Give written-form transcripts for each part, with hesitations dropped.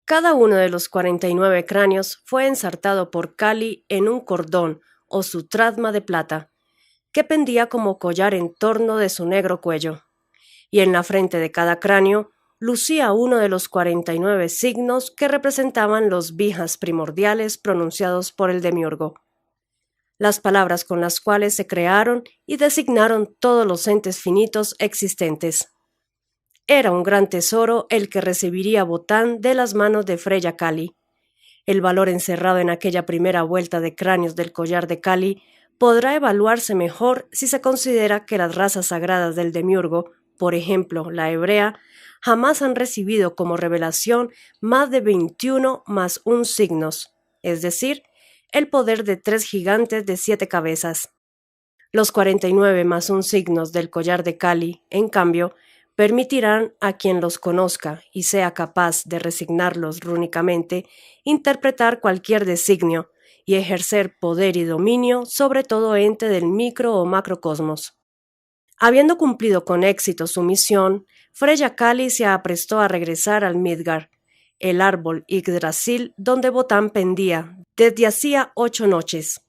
Cada uno de los 49 cráneos fue ensartado por Kali en un cordón o sutradma de plata, que pendía como collar en torno de su negro cuello, y en la frente de cada cráneo lucía uno de los 49 signos que representaban los bijas primordiales pronunciados por el demiurgo, las palabras con las cuales se crearon y designaron todos los entes finitos existentes. Era un gran tesoro el que recibiría Botán de las manos de Freya Kali. El valor encerrado en aquella primera vuelta de cráneos del collar de Kali podrá evaluarse mejor si se considera que las razas sagradas del demiurgo, por ejemplo la hebrea, jamás han recibido como revelación más de 21 más un signos, es decir, el poder de 3 gigantes de 7 cabezas. Los 49 más un signos del collar de Kali, en cambio, permitirán a quien los conozca y sea capaz de resignarlos rúnicamente interpretar cualquier designio y ejercer poder y dominio sobre todo ente del micro o macrocosmos. Habiendo cumplido con éxito su misión, Freya Kali se aprestó a regresar al Midgard, el árbol Yggdrasil donde Botán pendía desde hacía 8 noches.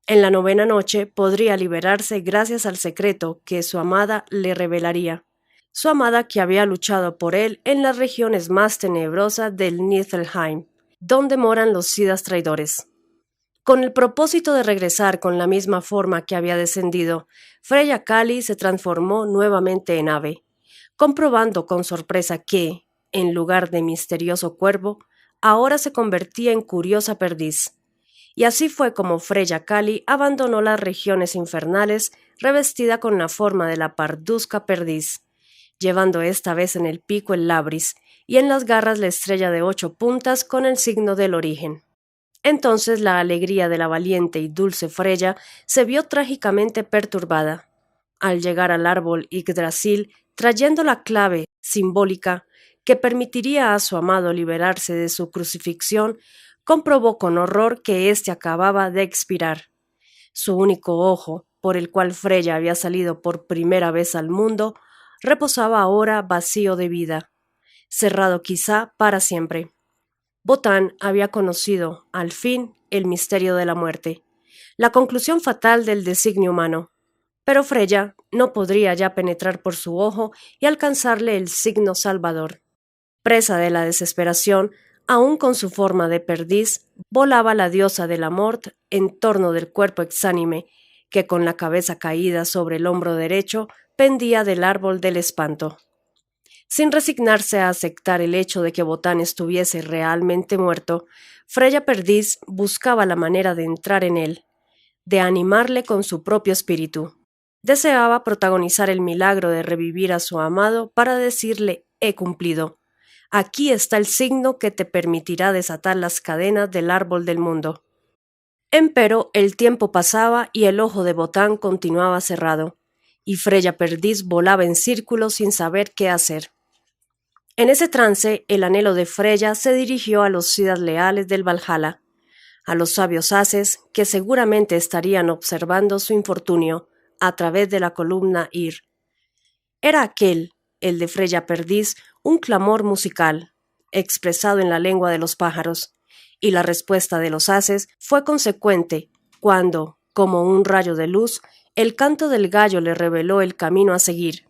En la 9ª noche podría liberarse gracias al secreto que su amada le revelaría. Su amada que había luchado por él en las regiones más tenebrosas del Niflheim, donde moran los Sidas traidores. Con el propósito de regresar con la misma forma que había descendido, Freya Kali se transformó nuevamente en ave, comprobando con sorpresa que, en lugar de misterioso cuervo, ahora se convertía en curiosa perdiz. Y así fue como Freya Kali abandonó las regiones infernales revestida con la forma de la parduzca perdiz, llevando esta vez en el pico el labris y en las garras la estrella de 8 puntas con el signo del origen. Entonces la alegría de la valiente y dulce Freya se vio trágicamente perturbada. Al llegar al árbol Yggdrasil, trayendo la clave simbólica que permitiría a su amado liberarse de su crucifixión, comprobó con horror que éste acababa de expirar. Su único ojo, por el cual Freya había salido por primera vez al mundo, reposaba ahora vacío de vida, cerrado quizá para siempre. Botán había conocido, al fin, el misterio de la muerte, la conclusión fatal del designio humano, pero Freya no podría ya penetrar por su ojo y alcanzarle el signo salvador. Presa de la desesperación, aún con su forma de perdiz, volaba la diosa de la mort en torno del cuerpo exánime, que con la cabeza caída sobre el hombro derecho pendía del árbol del espanto. Sin resignarse a aceptar el hecho de que Botán estuviese realmente muerto, Freya Perdiz buscaba la manera de entrar en él, de animarle con su propio espíritu. Deseaba protagonizar el milagro de revivir a su amado para decirle: he cumplido. Aquí está el signo que te permitirá desatar las cadenas del árbol del mundo. Empero el tiempo pasaba y el ojo de Botán continuaba cerrado, y Freya Perdiz volaba en círculos sin saber qué hacer. En ese trance, el anhelo de Freya se dirigió a los Sidas leales del Valhalla, a los sabios haces que seguramente estarían observando su infortunio a través de la columna Ir. Era aquel, el de Freya Perdiz, un clamor musical, expresado en la lengua de los pájaros, y la respuesta de los haces fue consecuente cuando, como un rayo de luz, el canto del gallo le reveló el camino a seguir.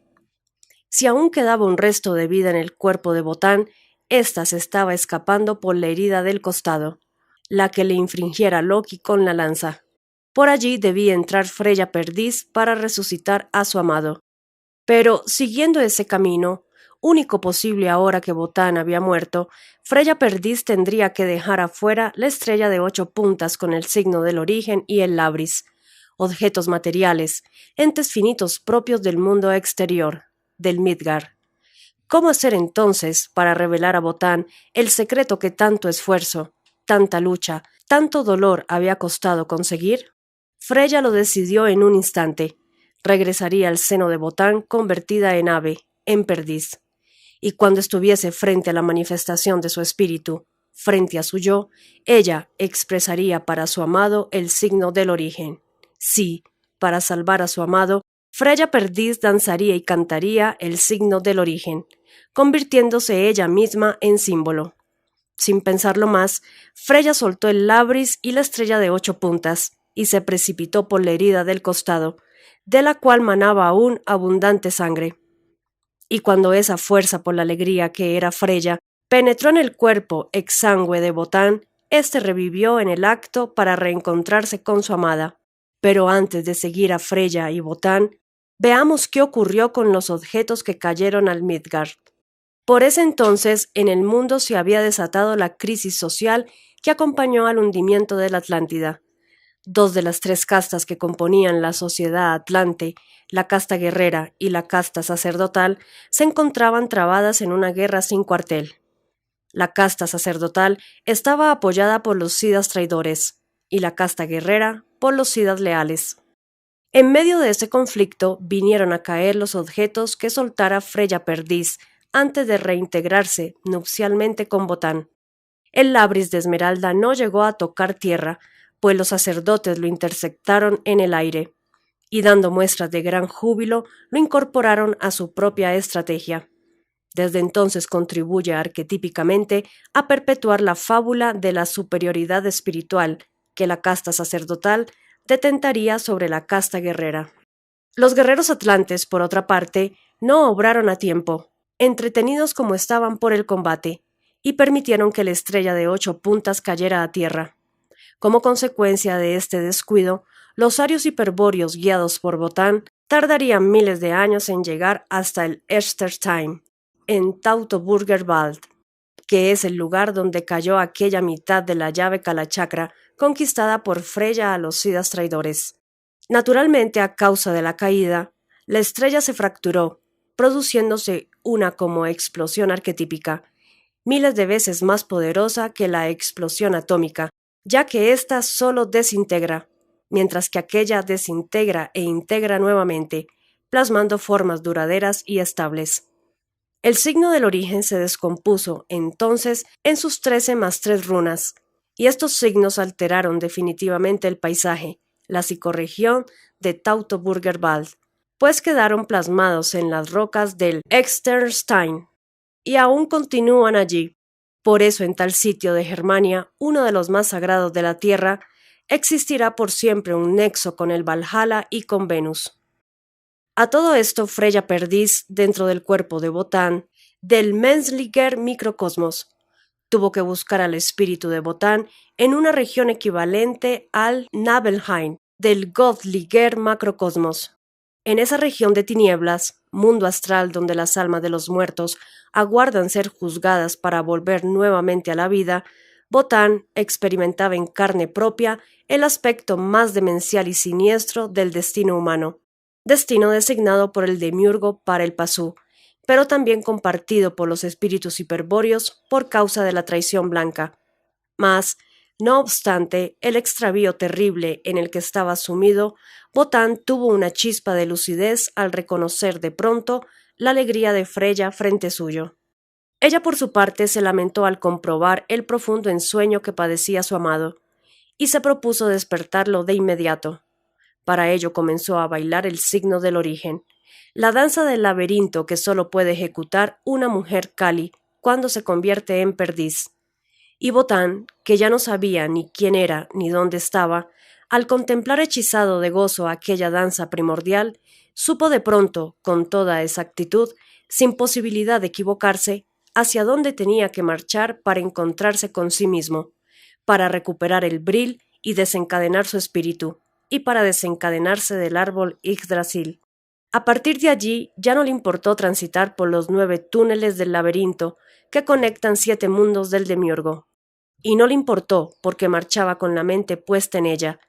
Si aún quedaba un resto de vida en el cuerpo de Botán, ésta se estaba escapando por la herida del costado, la que le infringiera Loki con la lanza. Por allí debía entrar Freya Perdiz para resucitar a su amado. Pero, siguiendo ese camino, único posible ahora que Botán había muerto, Freya Perdiz tendría que dejar afuera la estrella de 8 puntas con el signo del origen y el labris, objetos materiales, entes finitos propios del mundo exterior, del Midgard. ¿Cómo hacer entonces para revelar a Botán el secreto que tanto esfuerzo, tanta lucha, tanto dolor había costado conseguir? Freya lo decidió en un instante. Regresaría al seno de Botán convertida en ave, en perdiz. Y cuando estuviese frente a la manifestación de su espíritu, frente a su yo, ella expresaría para su amado el signo del origen. Sí, para salvar a su amado, Freya Perdiz danzaría y cantaría el signo del origen, convirtiéndose ella misma en símbolo. Sin pensarlo más, Freya soltó el labris y la estrella de 8 puntas, y se precipitó por la herida del costado, de la cual manaba aún abundante sangre. Y cuando esa fuerza por la alegría que era Freya penetró en el cuerpo exangüe de Botán, éste revivió en el acto para reencontrarse con su amada. Pero antes de seguir a Freya y Botán, veamos qué ocurrió con los objetos que cayeron al Midgard. Por ese entonces, en el mundo se había desatado la crisis social que acompañó al hundimiento de la Atlántida. 2 de las 3 castas que componían la sociedad atlante, la casta guerrera y la casta sacerdotal, se encontraban trabadas en una guerra sin cuartel. La casta sacerdotal estaba apoyada por los Sidas traidores y la casta guerrera por los Sidas leales. En medio de ese conflicto vinieron a caer los objetos que soltara Freya Perdiz antes de reintegrarse nupcialmente con Botán. El labris de Esmeralda no llegó a tocar tierra, pues los sacerdotes lo interceptaron en el aire, y dando muestras de gran júbilo, lo incorporaron a su propia estrategia. Desde entonces contribuye arquetípicamente a perpetuar la fábula de la superioridad espiritual que la casta sacerdotal detentaría sobre la casta guerrera. Los guerreros atlantes, por otra parte, no obraron a tiempo, entretenidos como estaban por el combate, y permitieron que la estrella de 8 puntas cayera a tierra. Como consecuencia de este descuido, los arios hiperbóreos guiados por Botán tardarían miles de años en llegar hasta el Esterstein, en Teutoburger Wald, que es el lugar donde cayó aquella mitad de la llave Kalachakra conquistada por Freya a los Sidas traidores. Naturalmente, a causa de la caída, la estrella se fracturó, produciéndose una como explosión arquetípica, miles de veces más poderosa que la explosión atómica, ya que ésta solo desintegra, mientras que aquella desintegra e integra nuevamente, plasmando formas duraderas y estables. El signo del origen se descompuso, entonces, en sus 13 más 3 runas, y estos signos alteraron definitivamente el paisaje, la psicorregión de Teutoburger Wald, pues quedaron plasmados en las rocas del Exterstein, y aún continúan allí. Por eso en tal sitio de Germania, uno de los más sagrados de la tierra, existirá por siempre un nexo con el Valhalla y con Venus. A todo esto, Freya Perdiz, dentro del cuerpo de Botán, del Menslinger microcosmos, tuvo que buscar al espíritu de Botán en una región equivalente al Nabelheim del Göttliger macrocosmos. En esa región de tinieblas, mundo astral donde las almas de los muertos aguardan ser juzgadas para volver nuevamente a la vida, Botán experimentaba en carne propia el aspecto más demencial y siniestro del destino humano, destino designado por el demiurgo para el Pasú, pero también compartido por los espíritus hiperbóreos por causa de la traición blanca. Mas, no obstante el extravío terrible en el que estaba sumido, Botán tuvo una chispa de lucidez al reconocer de pronto la alegría de Freya frente suyo. Ella por su parte se lamentó al comprobar el profundo ensueño que padecía su amado, y se propuso despertarlo de inmediato. Para ello comenzó a bailar el signo del origen, la danza del laberinto que solo puede ejecutar una mujer Kali cuando se convierte en perdiz. Y Botán, que ya no sabía ni quién era ni dónde estaba, al contemplar hechizado de gozo aquella danza primordial, supo de pronto, con toda exactitud, sin posibilidad de equivocarse, hacia dónde tenía que marchar para encontrarse con sí mismo, para recuperar el bril y desencadenar su espíritu, y para desencadenarse del árbol Yggdrasil. A partir de allí ya no le importó transitar por los 9 túneles del laberinto que conectan 7 mundos del demiurgo. Y no le importó porque marchaba con la mente puesta en ella,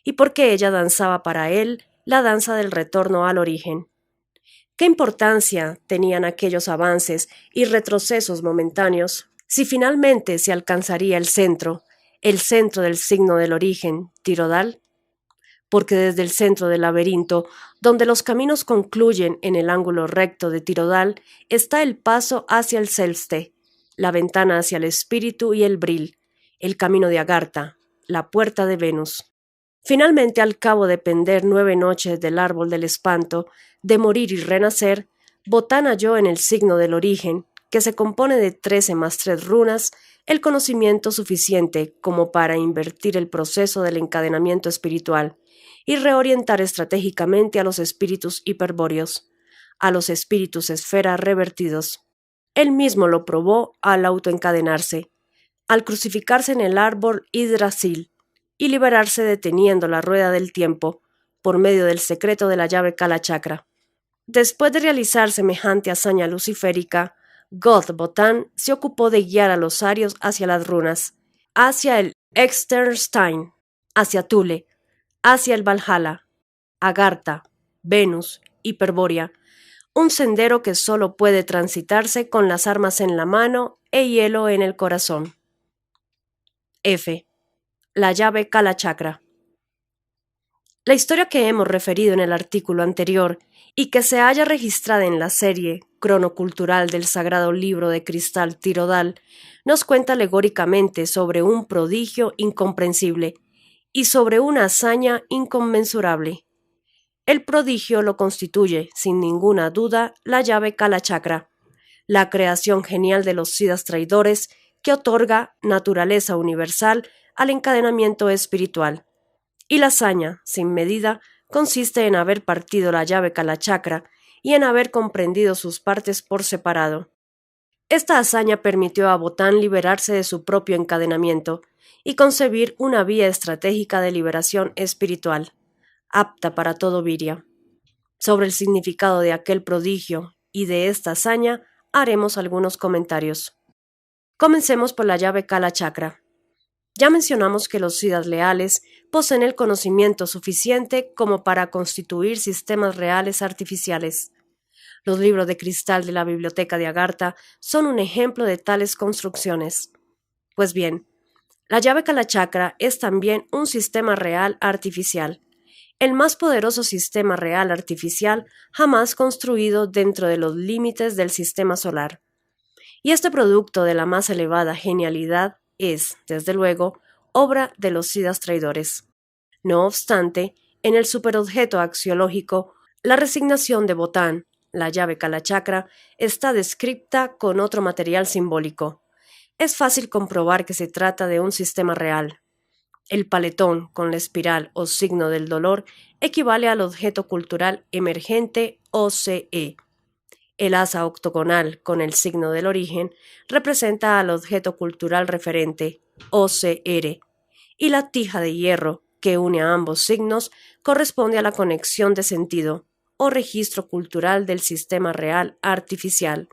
y porque ella danzaba para él la danza del retorno al origen. ¿Qué importancia tenían aquellos avances y retrocesos momentáneos si finalmente se alcanzaría el centro del signo del origen, Tirodal? Porque desde el centro del laberinto, donde los caminos concluyen en el ángulo recto de Tirodal, está el paso hacia el Selste, la ventana hacia el espíritu y el bril, el camino de Agartha, la puerta de Venus. Finalmente, al cabo de pender 9 noches del árbol del espanto, de morir y renacer, Botán halló en el signo del origen, que se compone de 13 más 3 runas, el conocimiento suficiente como para invertir el proceso del encadenamiento espiritual y reorientar estratégicamente a los espíritus hiperbóreos, a los espíritus esfera revertidos. Él mismo lo probó al autoencadenarse, al crucificarse en el árbol Yggdrasil y liberarse deteniendo la rueda del tiempo por medio del secreto de la llave Kalachakra. Después de realizar semejante hazaña luciférica, Wotan se ocupó de guiar a los arios hacia las runas, hacia el Exterstein, hacia Thule, hacia el Valhalla, Agartha, Venus, Hiperbórea, un sendero que solo puede transitarse con las armas en la mano e hielo en el corazón. F. La llave Kalachakra. La historia que hemos referido en el artículo anterior y que se halla registrada en la serie cronocultural del Sagrado Libro de Cristal Tirodal nos cuenta alegóricamente sobre un prodigio incomprensible y sobre una hazaña inconmensurable. El prodigio lo constituye, sin ninguna duda, la llave Kalachakra, la creación genial de los Siddhas traidores que otorga naturaleza universal al encadenamiento espiritual. Y la hazaña, sin medida, consiste en haber partido la llave Kalachakra y en haber comprendido sus partes por separado. Esta hazaña permitió a Wotan liberarse de su propio encadenamiento y concebir una vía estratégica de liberación espiritual, apta para todo Virya. Sobre el significado de aquel prodigio y de esta hazaña haremos algunos comentarios. Comencemos por la llave Kalachakra. Ya mencionamos que los Siddhas leales poseen el conocimiento suficiente como para constituir sistemas reales artificiales. Los libros de cristal de la biblioteca de Agartha son un ejemplo de tales construcciones. Pues bien, la llave Kalachakra es también un sistema real artificial, el más poderoso sistema real artificial jamás construido dentro de los límites del sistema solar. Y este producto de la más elevada genialidad es, desde luego, obra de los Siddhas traidores. No obstante, en el superobjeto axiológico, la resignación de Wotan, la llave Kalachakra, está descripta con otro material simbólico. Es fácil comprobar que se trata de un sistema real. El paletón con la espiral o signo del dolor equivale al objeto cultural emergente OCE. El asa octogonal con el signo del origen representa al objeto cultural referente OCR y la tija de hierro que une a ambos signos corresponde a la conexión de sentido o registro cultural del sistema real artificial.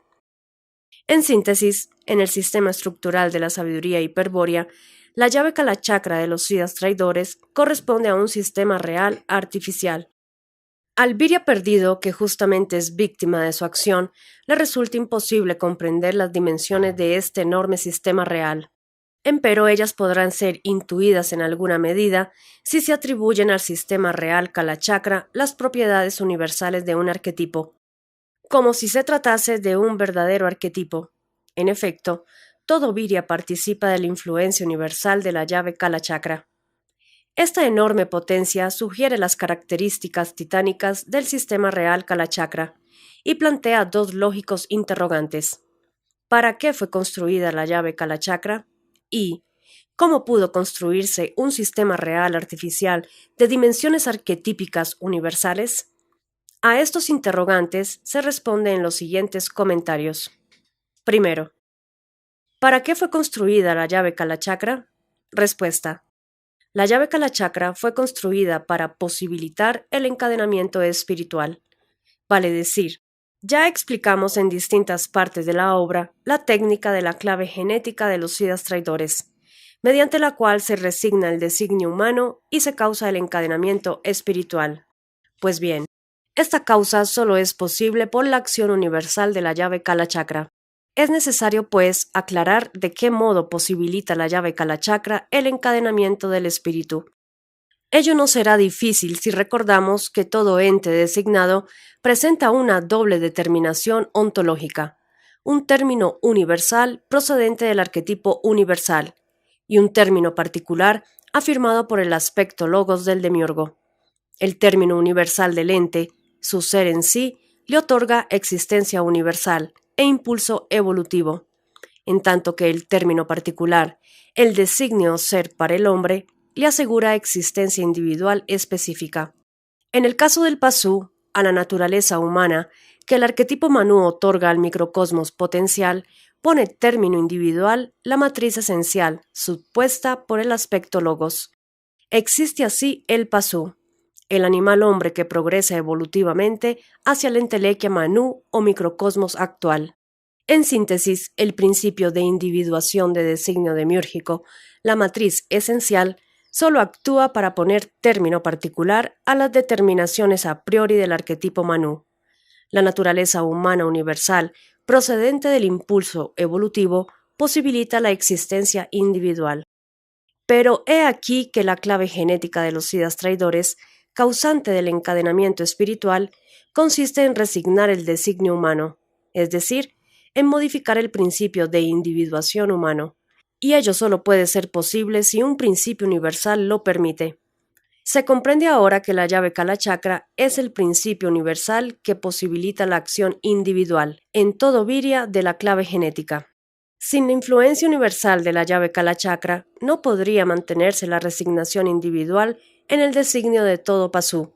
En síntesis, en el sistema estructural de la sabiduría hiperbórea, la llave Kalachakra de los Siddhas traidores corresponde a un sistema real artificial. Al Virya perdido, que justamente es víctima de su acción, le resulta imposible comprender las dimensiones de este enorme sistema real. Empero ellas podrán ser intuidas en alguna medida si se atribuyen al sistema real Kalachakra las propiedades universales de un arquetipo, como si se tratase de un verdadero arquetipo. En efecto, todo Virya participa de la influencia universal de la llave Kalachakra. Esta enorme potencia sugiere las características titánicas del sistema real Kalachakra y plantea dos lógicos interrogantes. ¿Para qué fue construida la llave Kalachakra? Y ¿cómo pudo construirse un sistema real artificial de dimensiones arquetípicas universales? A estos interrogantes se responde en los siguientes comentarios. Primero, ¿para qué fue construida la llave Kalachakra? Respuesta. La llave Kalachakra fue construida para posibilitar el encadenamiento espiritual. Vale decir, ya explicamos en distintas partes de la obra la técnica de la clave genética de los Siddhas traidores, mediante la cual se resigna el designio humano y se causa el encadenamiento espiritual. Pues bien, esta causa solo es posible por la acción universal de la llave Kalachakra. Es necesario, pues, aclarar de qué modo posibilita la llave Kalachakra el encadenamiento del espíritu. Ello no será difícil si recordamos que todo ente designado presenta una doble determinación ontológica, un término universal procedente del arquetipo universal y un término particular afirmado por el aspecto logos del demiurgo. El término universal del ente, su ser en sí, le otorga existencia universal e impulso evolutivo. en tanto que el término particular, el designio ser para el hombre, le asegura existencia individual específica. En el caso del Pasú, a la naturaleza humana, que el arquetipo Manú otorga al microcosmos potencial, pone término individual la matriz esencial, supuesta por el aspecto logos. Existe así el Pasú, el animal hombre que progresa evolutivamente hacia la entelequia Manú o microcosmos actual. En síntesis, el principio de individuación de designio demiúrgico, la matriz esencial, solo actúa para poner término particular a las determinaciones a priori del arquetipo Manú. La naturaleza humana universal, procedente del impulso evolutivo, posibilita la existencia individual. Pero he aquí que la clave genética de los sidas traidores, causante del encadenamiento espiritual, consiste en resignar el designio humano, es decir, en modificar el principio de individuación humano, y ello solo puede ser posible si un principio universal lo permite. Se comprende ahora que la llave Kalachakra es el principio universal que posibilita la acción individual en todo virya de la clave genética. Sin la influencia universal de la llave Kalachakra, no podría mantenerse la resignación individual en el designio de todo Pasú,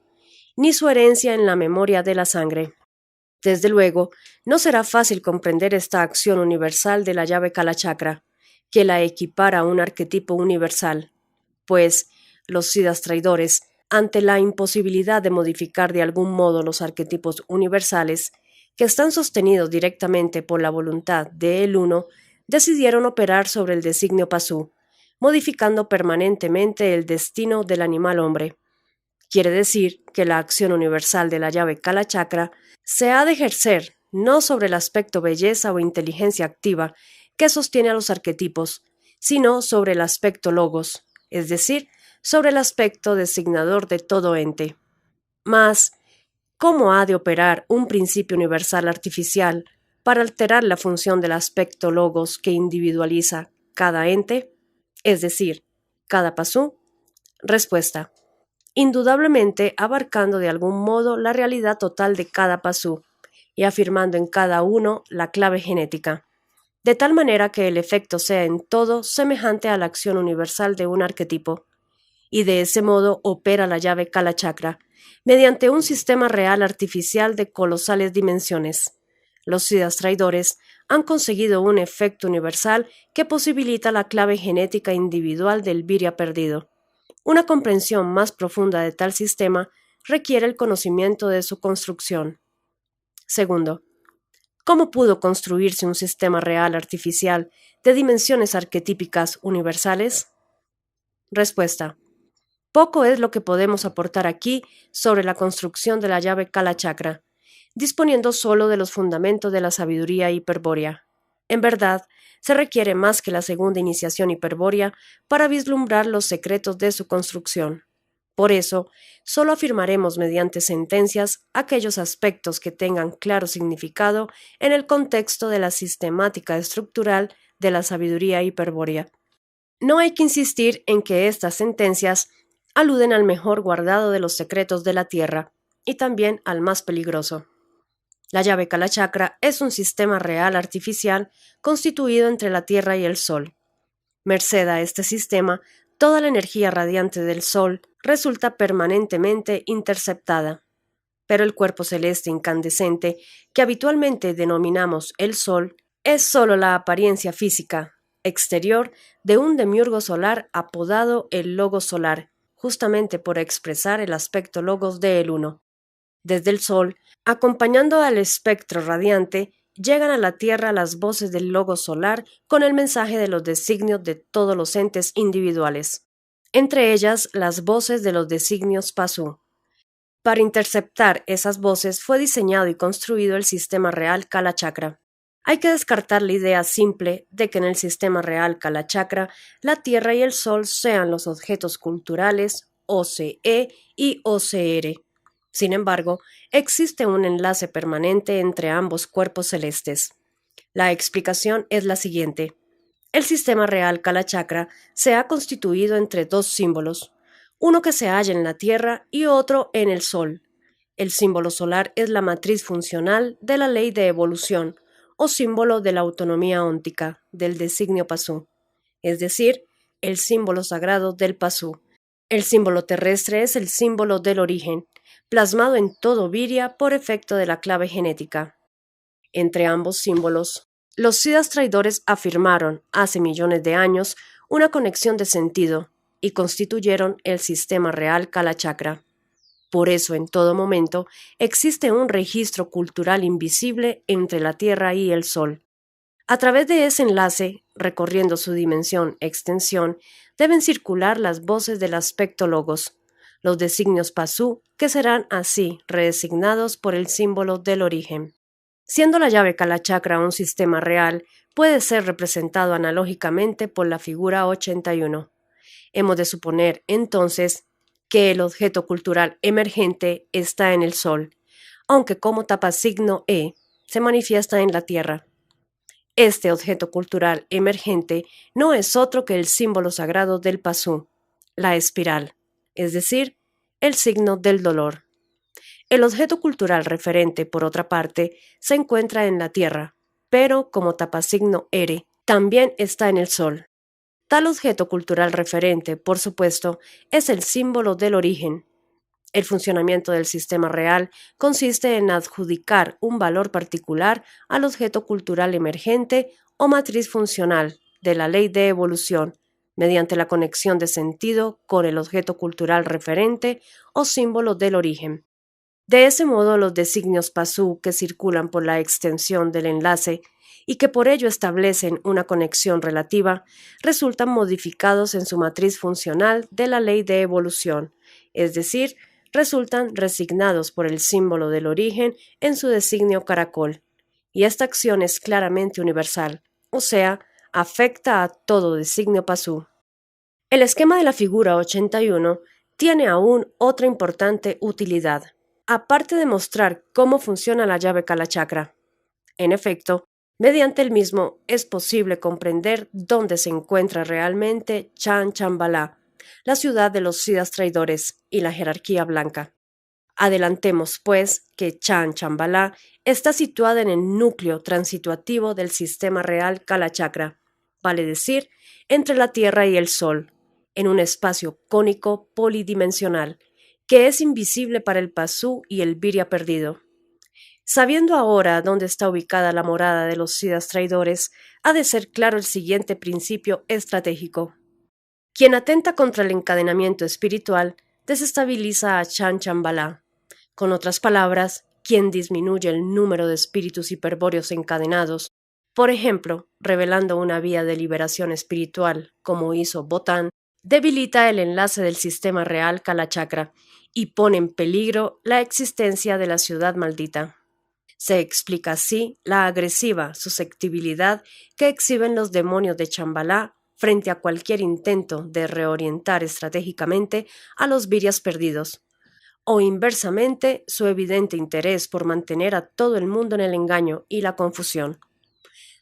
ni su herencia en la memoria de la sangre. Desde luego, no será fácil comprender esta acción universal de la llave Kalachakra, que la equipara a un arquetipo universal, pues los siddhas traidores, ante la imposibilidad de modificar de algún modo los arquetipos universales, que están sostenidos directamente por la voluntad de el Uno, decidieron operar sobre el designio Pasú, modificando permanentemente el destino del animal hombre. Quiere decir que la acción universal de la llave Kalachakra se ha de ejercer no sobre el aspecto belleza o inteligencia activa que sostiene a los arquetipos, sino sobre el aspecto logos, es decir, sobre el aspecto designador de todo ente. Mas, ¿cómo ha de operar un principio universal artificial para alterar la función del aspecto logos que individualiza cada ente, es decir, cada pasú? Respuesta: indudablemente abarcando de algún modo la realidad total de cada pasú y afirmando en cada uno la clave genética, de tal manera que el efecto sea en todo semejante a la acción universal de un arquetipo, y de ese modo opera la llave Kalachakra, mediante un sistema real artificial de colosales dimensiones. Los siddhas traidores han conseguido un efecto universal que posibilita la clave genética individual del virya perdido. Una comprensión más profunda de tal sistema requiere el conocimiento de su construcción. Segundo, ¿cómo pudo construirse un sistema real artificial de dimensiones arquetípicas universales? Respuesta: poco es lo que podemos aportar aquí sobre la construcción de la llave Kalachakra, disponiendo solo de los fundamentos de la sabiduría hiperbórea. En verdad, se requiere más que la segunda iniciación hiperbórea para vislumbrar los secretos de su construcción. Por eso, solo afirmaremos mediante sentencias aquellos aspectos que tengan claro significado en el contexto de la sistemática estructural de la sabiduría hiperbórea. No hay que insistir en que estas sentencias aluden al mejor guardado de los secretos de la Tierra y también al más peligroso. La llave Kalachakra es un sistema real artificial constituido entre la Tierra y el Sol. Merced a este sistema, toda la energía radiante del Sol resulta permanentemente interceptada. Pero el cuerpo celeste incandescente, que habitualmente denominamos el Sol, es sólo la apariencia física exterior de un demiurgo solar apodado el Logos solar, justamente por expresar el aspecto logos de el Uno. Desde el Sol, acompañando al espectro radiante, llegan a la Tierra las voces del Logos solar con el mensaje de los designios de todos los entes individuales, entre ellas las voces de los designios Pasú. Para interceptar esas voces fue diseñado y construido el sistema real Kalachakra. Hay que descartar la idea simple de que en el sistema real Kalachakra la Tierra y el Sol sean los objetos culturales OCE y OCR. Sin embargo, existe un enlace permanente entre ambos cuerpos celestes. La explicación es la siguiente. El sistema real Kalachakra se ha constituido entre dos símbolos, uno que se halla en la Tierra y otro en el Sol. El símbolo solar es la matriz funcional de la ley de evolución, o símbolo de la autonomía óntica del designio Pasú, es decir, el símbolo sagrado del Pasú. El símbolo terrestre es el símbolo del origen, plasmado en todo Viria por efecto de la clave genética. Entre ambos símbolos, los Siddhas traidores afirmaron, hace millones de años, una conexión de sentido y constituyeron el sistema real Kalachakra. Por eso, en todo momento, existe un registro cultural invisible entre la Tierra y el Sol. A través de ese enlace, recorriendo su dimensión-extensión, deben circular las voces del aspecto logos, los designios pasú, que serán así redesignados por el símbolo del origen. Siendo la llave Kalachakra un sistema real, puede ser representado analógicamente por la figura 81. Hemos de suponer, entonces, que el objeto cultural emergente está en el Sol, aunque como tapasigno E se manifiesta en la Tierra. Este objeto cultural emergente no es otro que el símbolo sagrado del Pasú, la espiral, es decir, el signo del dolor. El objeto cultural referente, por otra parte, se encuentra en la Tierra, pero como tapasigno Ere, también está en el Sol. Tal objeto cultural referente, por supuesto, es el símbolo del origen. El funcionamiento del sistema real consiste en adjudicar un valor particular al objeto cultural emergente o matriz funcional de la ley de evolución, mediante la conexión de sentido con el objeto cultural referente o símbolo del origen. De ese modo, los designios pasú que circulan por la extensión del enlace y que por ello establecen una conexión relativa, resultan modificados en su matriz funcional de la ley de evolución, es decir, resultan resignados por el símbolo del origen en su designio caracol. Y esta acción es claramente universal, o sea, afecta a todo designio pasú. El esquema de la figura 81 tiene aún otra importante utilidad, aparte de mostrar cómo funciona la llave Kalachakra. En efecto, mediante el mismo es posible comprender dónde se encuentra realmente Chan Chambala, la ciudad de los Siddhas traidores y la jerarquía blanca. Adelantemos, pues, que Chan Chambala está situada en el núcleo transituativo del sistema real Kalachakra, vale decir, entre la Tierra y el Sol, en un espacio cónico polidimensional, que es invisible para el Pasú y el Viria perdido. Sabiendo ahora dónde está ubicada la morada de los Siddhas traidores, ha de ser claro el siguiente principio estratégico. Quien atenta contra el encadenamiento espiritual desestabiliza a Chan Chambala. Con otras palabras, quien disminuye el número de espíritus hiperbóreos encadenados, por ejemplo, revelando una vía de liberación espiritual, como hizo Botán, debilita el enlace del sistema real Kalachakra y pone en peligro la existencia de la ciudad maldita. Se explica así la agresiva susceptibilidad que exhiben los demonios de Chambala frente a cualquier intento de reorientar estratégicamente a los virias perdidos, o inversamente su evidente interés por mantener a todo el mundo en el engaño y la confusión.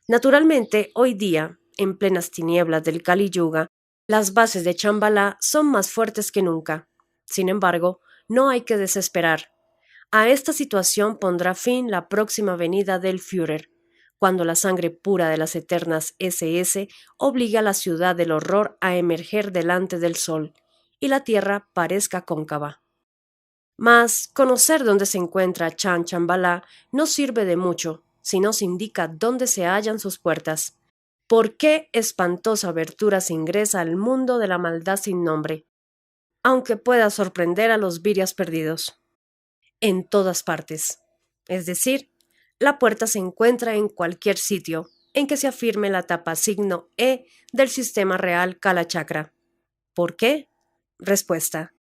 Naturalmente, hoy día, en plenas tinieblas del Kali Yuga, las bases de Chambala son más fuertes que nunca. Sin embargo, no hay que desesperar. A esta situación pondrá fin la próxima venida del Führer, cuando la sangre pura de las eternas SS obligue a la ciudad del horror a emerger delante del sol, y la tierra parezca cóncava. Mas conocer dónde se encuentra Chan Chambala no sirve de mucho si no se indica dónde se hallan sus puertas. ¿Por qué espantosa abertura se ingresa al mundo de la maldad sin nombre? Aunque pueda sorprender a los virias perdidos. En todas partes. Es decir, la puerta se encuentra en cualquier sitio en que se afirme la tapa signo E del sistema real Kalachakra. ¿Por qué? Respuesta.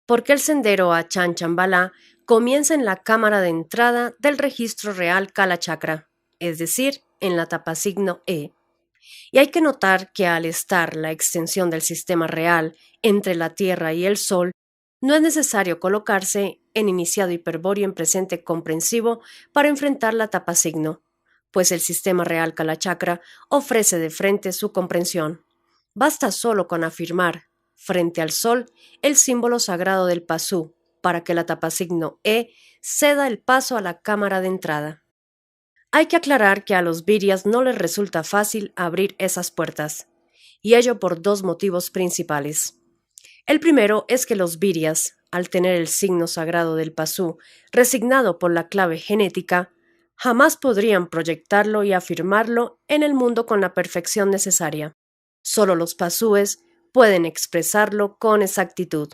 Porque el sendero a Chan Chambala comienza en la cámara de entrada del registro real Kalachakra, es decir, en la tapa signo E. Y hay que notar que al estar la extensión del sistema real entre la Tierra y el Sol, no es necesario colocarse en iniciado hiperbóreo en presente comprensivo para enfrentar la tapa signo, pues el sistema real Kalachakra ofrece de frente su comprensión. Basta solo con afirmar, frente al Sol, el símbolo sagrado del Pasú, para que la tapa signo E ceda el paso a la cámara de entrada. Hay que aclarar que a los virias no les resulta fácil abrir esas puertas, y ello por dos motivos principales. El primero es que los virias, al tener el signo sagrado del pasú resignado por la clave genética, jamás podrían proyectarlo y afirmarlo en el mundo con la perfección necesaria. Solo los pasúes pueden expresarlo con exactitud,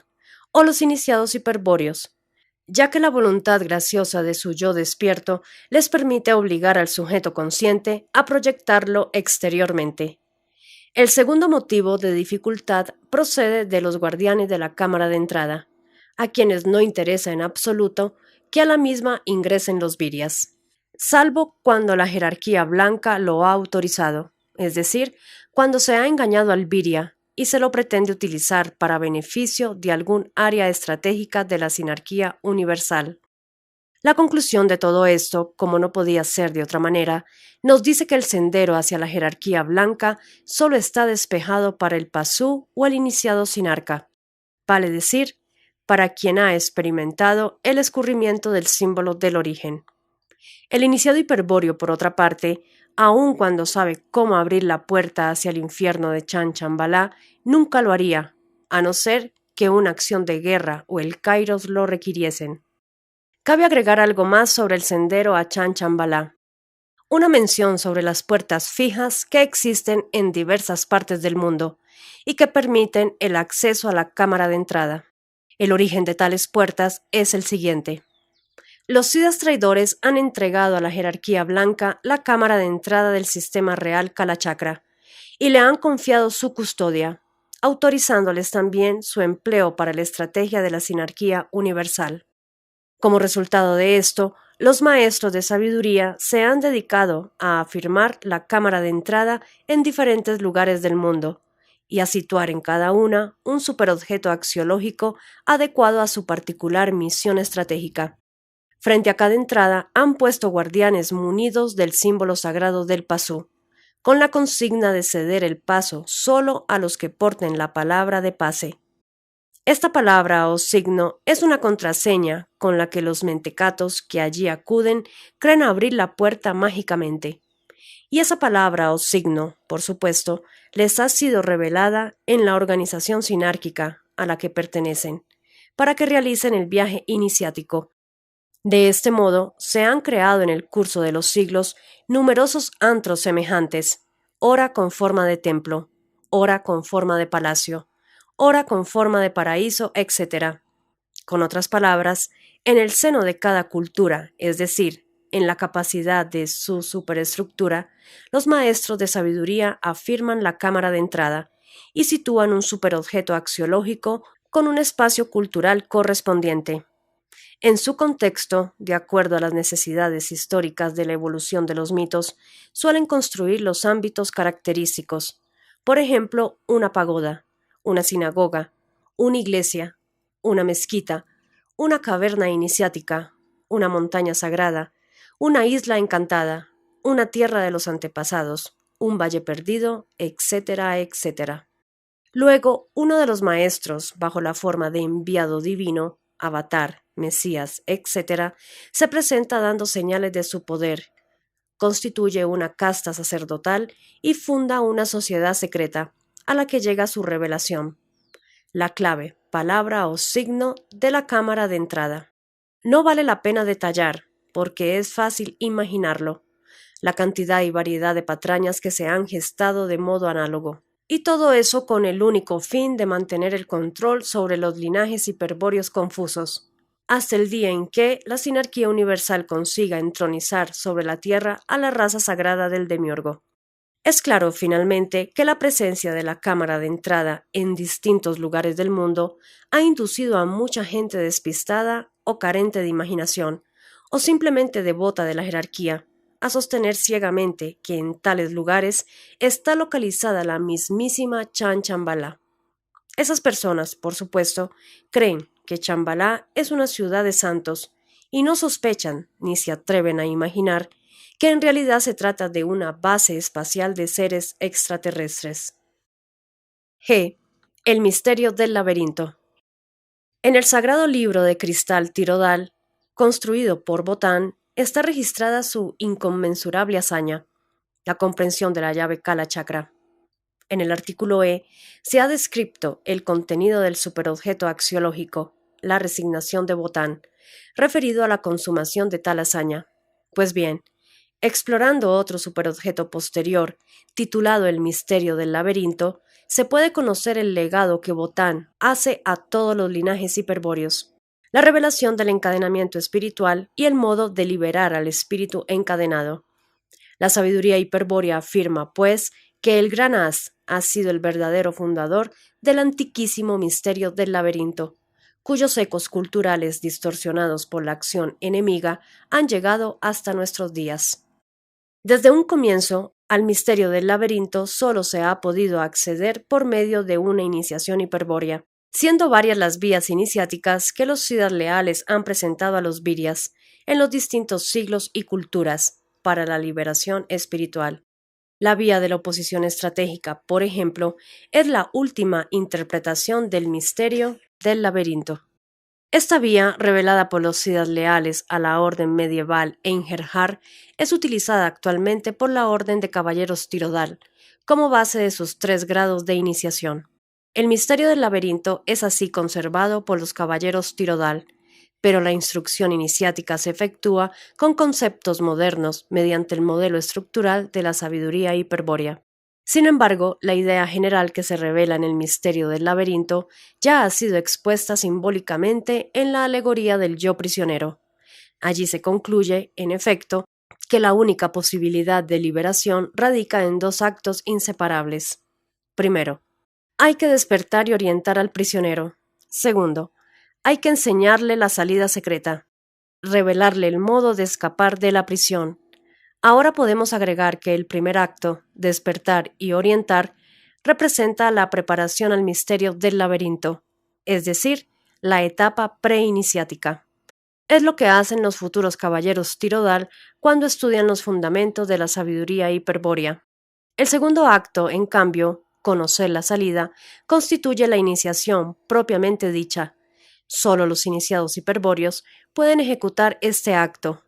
o los iniciados hiperbóreos, ya que la voluntad graciosa de su yo despierto les permite obligar al sujeto consciente a proyectarlo exteriormente. El segundo motivo de dificultad procede de los guardianes de la cámara de entrada, a quienes no interesa en absoluto que a la misma ingresen los virias, salvo cuando la jerarquía blanca lo ha autorizado, es decir, cuando se ha engañado al viria y se lo pretende utilizar para beneficio de algún área estratégica de la sinarquía universal. La conclusión de todo esto, como no podía ser de otra manera, nos dice que el sendero hacia la jerarquía blanca solo está despejado para el pasú o el iniciado sinarca, vale decir, para quien ha experimentado el escurrimiento del símbolo del origen. El iniciado hiperbóreo, por otra parte, aun cuando sabe cómo abrir la puerta hacia el infierno de Chan Chambalá, nunca lo haría, a no ser que una acción de guerra o el kairos lo requiriesen. Cabe agregar algo más sobre el sendero a Chan Chambalá. Una mención sobre las puertas fijas que existen en diversas partes del mundo y que permiten el acceso a la cámara de entrada. El origen de tales puertas es el siguiente. Los siddhas traidores han entregado a la jerarquía blanca la cámara de entrada del sistema real Kalachakra y le han confiado su custodia, autorizándoles también su empleo para la estrategia de la sinarquía universal. Como resultado de esto, los maestros de sabiduría se han dedicado a afirmar la cámara de entrada en diferentes lugares del mundo y a situar en cada una un superobjeto axiológico adecuado a su particular misión estratégica. Frente a cada entrada han puesto guardianes munidos del símbolo sagrado del pasú, con la consigna de ceder el paso solo a los que porten la palabra de pase. Esta palabra o signo es una contraseña con la que los mentecatos que allí acuden creen abrir la puerta mágicamente. Y esa palabra o signo, por supuesto, les ha sido revelada en la organización sinárquica a la que pertenecen, para que realicen el viaje iniciático. De este modo, se han creado en el curso de los siglos numerosos antros semejantes, ora con forma de templo, ora con forma de palacio, ora con forma de paraíso, etc. Con otras palabras, en el seno de cada cultura, es decir, en la capacidad de su superestructura, los maestros de sabiduría afirman la cámara de entrada y sitúan un superobjeto axiológico con un espacio cultural correspondiente. En su contexto, de acuerdo a las necesidades históricas de la evolución de los mitos, suelen construir los ámbitos característicos, por ejemplo, una pagoda, una sinagoga, una iglesia, una mezquita, una caverna iniciática, una montaña sagrada, una isla encantada, una tierra de los antepasados, un valle perdido, etcétera, etcétera. Luego, uno de los maestros, bajo la forma de enviado divino, avatar, Mesías, etc., se presenta dando señales de su poder, constituye una casta sacerdotal y funda una sociedad secreta, a la que llega su revelación, la clave, palabra o signo de la cámara de entrada. No vale la pena detallar, porque es fácil imaginarlo, la cantidad y variedad de patrañas que se han gestado de modo análogo. Y todo eso con el único fin de mantener el control sobre los linajes hiperbóreos confusos, hasta el día en que la sinarquía universal consiga entronizar sobre la Tierra a la raza sagrada del demiurgo. Es claro, finalmente, que la presencia de la cámara de entrada en distintos lugares del mundo ha inducido a mucha gente despistada o carente de imaginación, o simplemente devota de la jerarquía, a sostener ciegamente que en tales lugares está localizada la mismísima Chan Chambalá. Esas personas, por supuesto, creen que Chambalá es una ciudad de santos y no sospechan ni se atreven a imaginar que en realidad se trata de una base espacial de seres extraterrestres. G. El misterio del laberinto. En el sagrado libro de cristal Tirodal, construido por Botán, está registrada su inconmensurable hazaña, la comprensión de la llave Kala Chakra. En el artículo E se ha descrito el contenido del superobjeto axiológico, la resignación de Botán, referido a la consumación de tal hazaña. Pues bien, explorando otro superobjeto posterior, titulado El misterio del laberinto, se puede conocer el legado que Botán hace a todos los linajes hiperbóreos, la revelación del encadenamiento espiritual y el modo de liberar al espíritu encadenado. La sabiduría hiperbórea afirma, pues, que el gran As ha sido el verdadero fundador del antiquísimo misterio del laberinto, cuyos ecos culturales distorsionados por la acción enemiga han llegado hasta nuestros días. Desde un comienzo, al misterio del laberinto solo se ha podido acceder por medio de una iniciación hiperbórea, siendo varias las vías iniciáticas que los Siddhas leales han presentado a los Viryas en los distintos siglos y culturas para la liberación espiritual. La vía de la oposición estratégica, por ejemplo, es la última interpretación del misterio del laberinto. Esta vía, revelada por los Siddhas leales a la orden medieval Einherjar, es utilizada actualmente por la Orden de Caballeros Tirodal como base de sus 3 grados de iniciación. El misterio del laberinto es así conservado por los Caballeros Tirodal, pero la instrucción iniciática se efectúa con conceptos modernos mediante el modelo estructural de la sabiduría hiperbórea. Sin embargo, la idea general que se revela en el misterio del laberinto ya ha sido expuesta simbólicamente en la alegoría del yo prisionero. Allí se concluye, en efecto, que la única posibilidad de liberación radica en 2 actos inseparables. Primero, hay que despertar y orientar al prisionero. Segundo, hay que enseñarle la salida secreta, revelarle el modo de escapar de la prisión. Ahora podemos agregar que el primer acto, despertar y orientar, representa la preparación al misterio del laberinto, es decir, la etapa preiniciática. Es lo que hacen los futuros caballeros Tirodal cuando estudian los fundamentos de la sabiduría hiperbórea. El segundo acto, en cambio, conocer la salida, constituye la iniciación propiamente dicha. Solo los iniciados hiperbóreos pueden ejecutar este acto.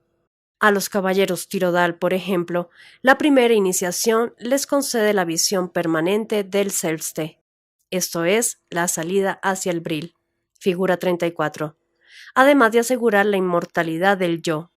A los caballeros Tirodal, por ejemplo, la primera iniciación les concede la visión permanente del Selbste, esto es, la salida hacia el Bril, figura 34, además de asegurar la inmortalidad del yo.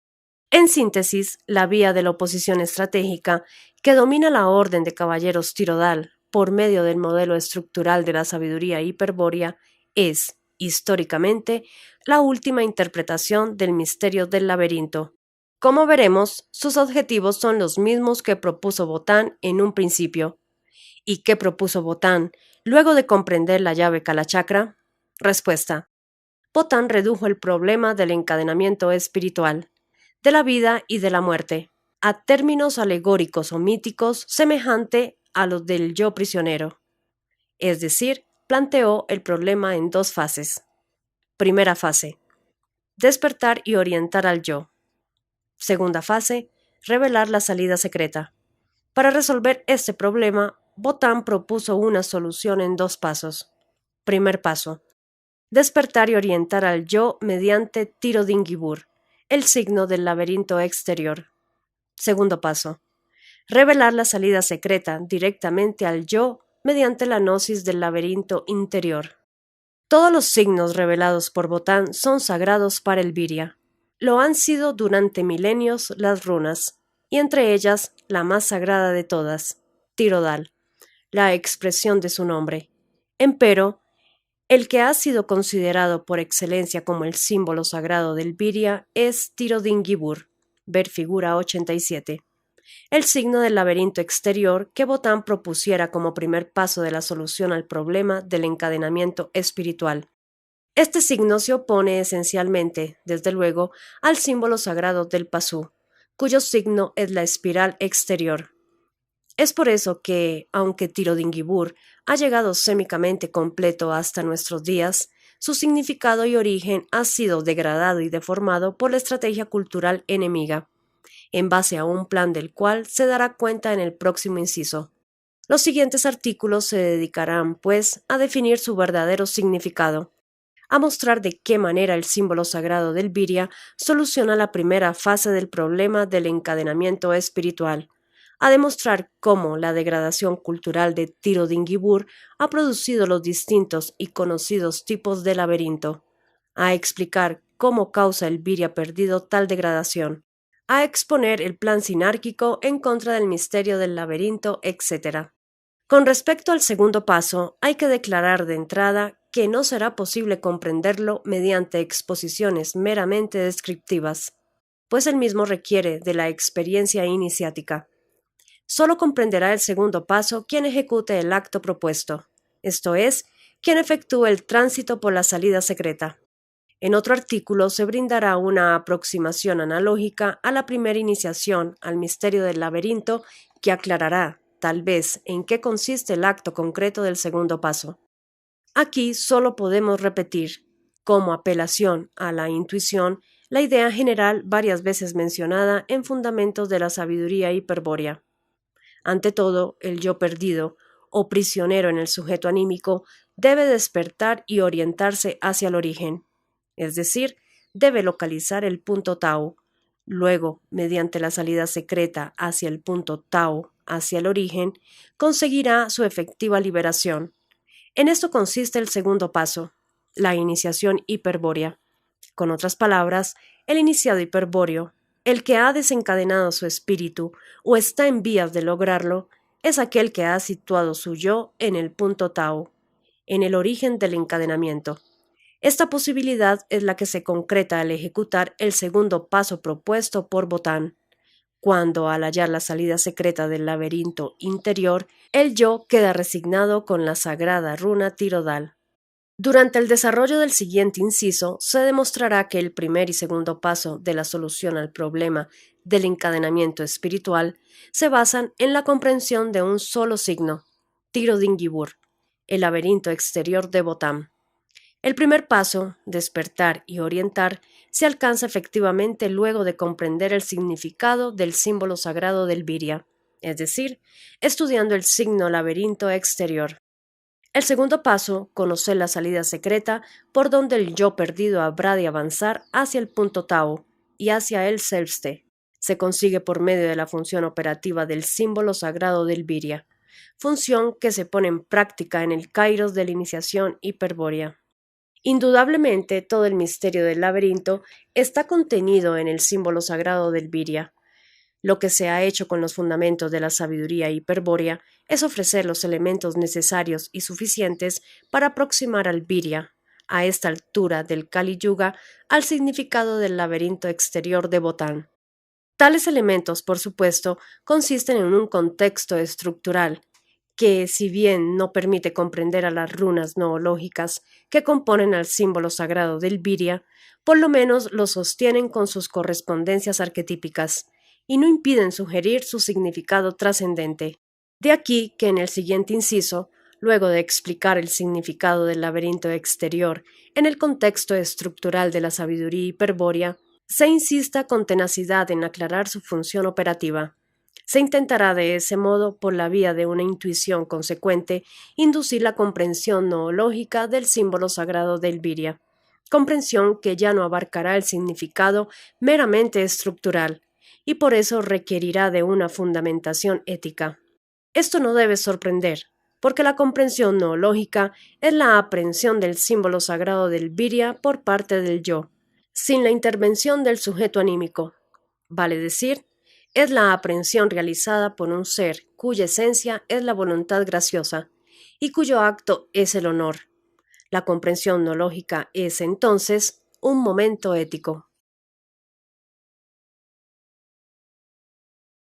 En síntesis, la vía de la oposición estratégica que domina la orden de caballeros Tirodal por medio del modelo estructural de la sabiduría hiperbórea es, históricamente, la última interpretación del misterio del laberinto. Como veremos, sus objetivos son los mismos que propuso Botán en un principio. ¿Y qué propuso Botán luego de comprender la llave Kalachakra? Respuesta. Botán redujo el problema del encadenamiento espiritual, de la vida y de la muerte, a términos alegóricos o míticos semejante a los del yo prisionero. Es decir, planteó el problema en 2 fases. Primera fase. Despertar y orientar al yo. Segunda fase, revelar la salida secreta. Para resolver este problema, Botán propuso una solución en 2 pasos. Primer paso, despertar y orientar al yo mediante Tirodingibur, el signo del laberinto exterior. Segundo paso, revelar la salida secreta directamente al yo mediante la gnosis del laberinto interior. Todos los signos revelados por Botán son sagrados para el Virya. Lo han sido durante milenios las runas, y entre ellas la más sagrada de todas, Tirodal, la expresión de su nombre. Empero, el que ha sido considerado por excelencia como el símbolo sagrado del Virya es Tirodingibur, ver figura 87, el signo del laberinto exterior que Botán propusiera como primer paso de la solución al problema del encadenamiento espiritual. Este signo se opone esencialmente, desde luego, al símbolo sagrado del Pasú, cuyo signo es la espiral exterior. Es por eso que, aunque Tirodingibur ha llegado sémicamente completo hasta nuestros días, su significado y origen ha sido degradado y deformado por la estrategia cultural enemiga, en base a un plan del cual se dará cuenta en el próximo inciso. Los siguientes artículos se dedicarán, pues, a definir su verdadero significado, a mostrar de qué manera el símbolo sagrado del Virya soluciona la primera fase del problema del encadenamiento espiritual, a demostrar cómo la degradación cultural de Tirudingibur ha producido los distintos y conocidos tipos de laberinto, a explicar cómo causa el Virya perdido tal degradación, a exponer el plan sinárquico en contra del misterio del laberinto, etc. Con respecto al segundo paso, hay que declarar de entrada que no será posible comprenderlo mediante exposiciones meramente descriptivas, pues el mismo requiere de la experiencia iniciática. Solo comprenderá el segundo paso quien ejecute el acto propuesto, esto es, quien efectúe el tránsito por la salida secreta. En otro artículo se brindará una aproximación analógica a la primera iniciación al misterio del laberinto que aclarará, tal vez, en qué consiste el acto concreto del segundo paso. Aquí solo podemos repetir, como apelación a la intuición, la idea general varias veces mencionada en Fundamentos de la Sabiduría Hiperbórea. Ante todo, el yo perdido, o prisionero en el sujeto anímico, debe despertar y orientarse hacia el origen, es decir, debe localizar el punto tau. Luego, mediante la salida secreta hacia el punto tau, hacia el origen, conseguirá su efectiva liberación. En esto consiste el segundo paso, la iniciación hiperbórea. Con otras palabras, el iniciado hiperbóreo, el que ha desencadenado su espíritu o está en vías de lograrlo, es aquel que ha situado su yo en el punto tau, en el origen del encadenamiento. Esta posibilidad es la que se concreta al ejecutar el segundo paso propuesto por Botán, cuando, al hallar la salida secreta del laberinto interior, el yo queda resignado con la sagrada runa Tirodal. Durante el desarrollo del siguiente inciso, se demostrará que el primer y segundo paso de la solución al problema del encadenamiento espiritual se basan en la comprensión de un solo signo, Tirudingibur, el laberinto exterior de Botán. El primer paso, despertar y orientar, se alcanza efectivamente luego de comprender el significado del símbolo sagrado del Virya, es decir, estudiando el signo laberinto exterior. El segundo paso, conocer la salida secreta por donde el yo perdido habrá de avanzar hacia el punto tau y hacia el selbste, se consigue por medio de la función operativa del símbolo sagrado del Virya, función que se pone en práctica en el kairos de la iniciación hiperbórea. Indudablemente, todo el misterio del laberinto está contenido en el símbolo sagrado del Virya. Lo que se ha hecho con los fundamentos de la sabiduría hiperbórea es ofrecer los elementos necesarios y suficientes para aproximar al Virya, a esta altura del Kali Yuga, al significado del laberinto exterior de Botán. Tales elementos, por supuesto, consisten en un contexto estructural, que, si bien no permite comprender a las runas noológicas que componen al símbolo sagrado del Virya, por lo menos lo sostienen con sus correspondencias arquetípicas y no impiden sugerir su significado trascendente. De aquí que en el siguiente inciso, luego de explicar el significado del laberinto exterior en el contexto estructural de la sabiduría hiperbórea, se insista con tenacidad en aclarar su función operativa. Se intentará de ese modo, por la vía de una intuición consecuente, inducir la comprensión noológica del símbolo sagrado del Virya, comprensión que ya no abarcará el significado meramente estructural, y por eso requerirá de una fundamentación ética. Esto no debe sorprender, porque la comprensión noológica es la aprehensión del símbolo sagrado del Virya por parte del yo, sin la intervención del sujeto anímico, vale decir, es la aprehensión realizada por un ser cuya esencia es la voluntad graciosa y cuyo acto es el honor. La comprensión noológica es, entonces, un momento ético.